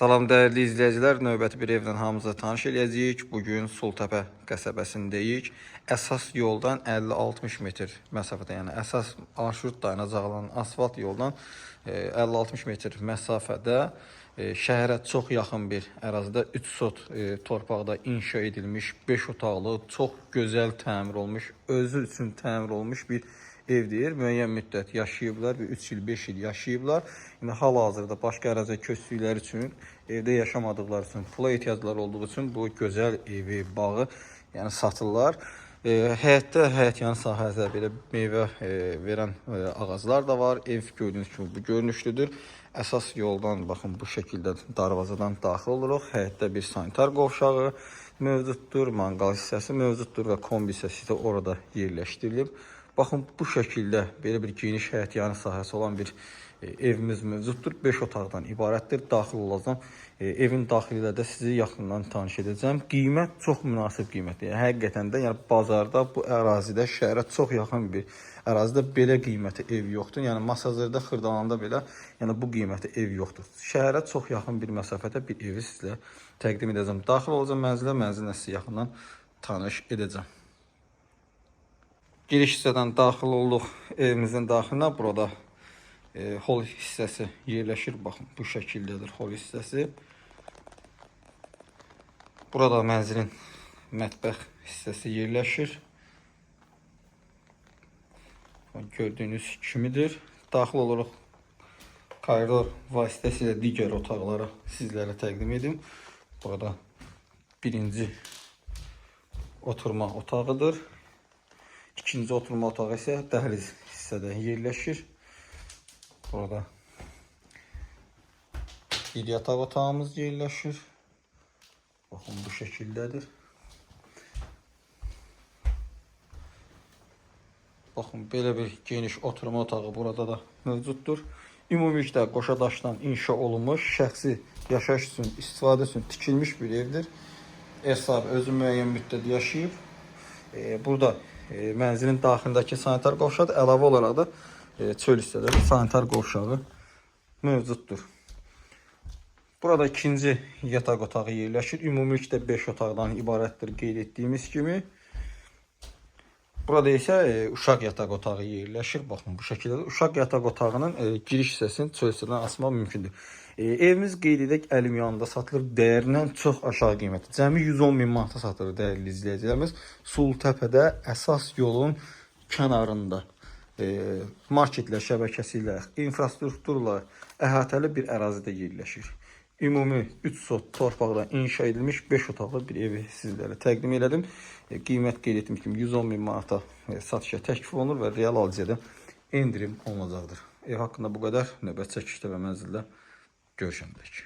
Salam dəyərli izləyicilər, növbəti bir evdən hamınıza tanış eləyəcəyik. Bugün Sultəpə qəsəbəsindəyik. Əsas yoldan 50-60 metr məsafədə, yəni əsas marşrut dayanacaq olan asfalt yoldan 50-60 metr məsafədə şəhərə çox yaxın bir ərazidə 3 sot torpaqda inşa edilmiş 5 otaqlı, çox gözəl təmir olmuş, özü üçün təmir olmuş bir evdir. Müəyyən müddət yaşayıblar və 3 il, 5 il yaşayıblar. İndi hal-hazırda başqa əraziyə köçdükləri üçün, evdə yaşamadıqları üçün, pula ehtiyacları olduğu üçün bu gözəl evi, bağı yəni satırlar. Həyətdə, həyət yanı sahədə belə meyvə verən ağaclar da var. Ev gördüyünüz kimi bu görünüşlüdür. Əsas yoldan baxın bu şəkildə darvazadan daxil oluruq. Həyətdə bir sanitar qovşağı mövcuddur, manqal hissəsi mövcuddur və kombi hissəsi də orada yerləşdirilib. Baxın bu şəkildə belə bir geniş həyət yanı sahəsi olan bir evimiz mövcuddur. 5 otaqdan ibarətdir. Daxil olacağım. Evin daxili ilə də sizi yaxından tanış edəcəm. Qiymət çox münasib qiymətdir. Həqiqətən də yəni bazarda bu ərazidə şəhərə çox yaxın bir ərazidə belə qiymətə ev yoxdur. Yəni Masazırda, Xırdalanda belə yəni bu qiymətə ev yoxdur. Şəhərə çox yaxın bir məsafədə bir evi sizə təqdim edəcəm. Daxil olacağım mənzilə, mənzilə sizi yaxından tanış edəcəm. Giriş hissədən daxil olduq evimizin daxilinə. Burada hol hissəsi yerləşir. Baxın, bu şəkildədir hol hissəsi. Burada mənzilin mətbəx hissəsi yerləşir. Gördüyünüz kimidir. Daxil oluruq. Koridor vasitəsilə digər otaqları sizlərə təqdim edim. Burada birinci oturma otağıdır. İkinci oturma otağı isə dəhliz hissədə yerləşir. Burada bir yataq otağımız yerləşir. Baxın bu şəkildədir. Baxın belə bir geniş oturma otağı burada da mövcuddur. Ümumilikdə qoşa daşdan inşa olunmuş, şəxsi yaşayış üçün, istifadə üçün tikilmiş bir evdir. Ev sahibi özü müəyyən müddət yaşayıb. Burada mənzilin daxilindəki sanitar qovşağı əlavə olaraq da çöl hissədə sanitar qovşağı mövcuddur. Burada ikinci yataq otağı yerləşir. Ümumilikdə 5 otaqdan ibarətdir qeyd etdiyimiz kimi. Burada isə uşaq yataq otağı yerləşir. Baxın bu şəkildə uşaq yataq otağının giriş hissəsini çöl hissədən asmaq mümkündür. Evimiz qeyd edək əlümyanında satılır. Dəyərindən çox aşağı qiymətli. Cəmi 110 min manata satılır dəyərli izləyicilərimiz. Sultəpədə əsas yolun kənarında marketlər şəbəkəsi ilə, infrastrukturla əhatəli bir ərazidə yerləşir. Ümumi 3 sot torpaqda inşa edilmiş 5 otaqlı bir evi sizlərə təqdim elədim. Qiymət qeyd etdiyim kimi 110 min manata satışa təklif olunur və real alıcıya da endirim olunacaqdır. Ev haqqında bu qədər. Növbəti çəkilişdə və mənzildə görüşəndək.